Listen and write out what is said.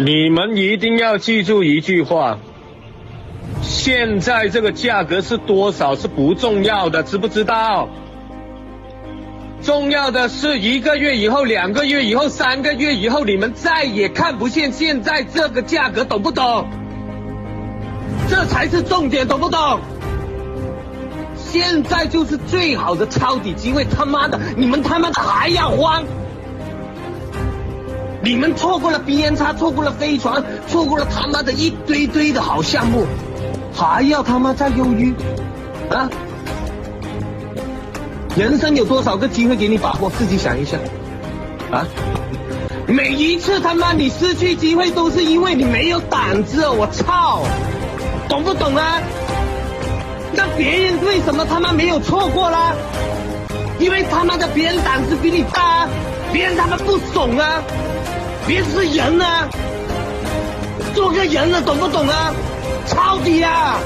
你们一定要记住一句话，现在这个价格是多少是不重要的，知不知道？重要的是1个月以后、2个月以后、3个月以后，你们再也看不见现在这个价格，懂不懂？这才是重点，懂不懂？现在就是最好的抄底机会，他妈的，你们他妈的还要慌？你们错过了边差，错过了飞船，错过了他妈的一堆堆的好项目，还要他妈再忧郁啊？人生有多少个机会给你把握？自己想一想啊！每一次他妈你失去机会，都是因为你没有胆子哦！我操，懂不懂啊？那别人为什么他妈没有错过啦？因为他妈的别人胆子比你大啊，别人他妈不怂啊，别人是人啊，做个人了，懂不懂啊？抄底啊！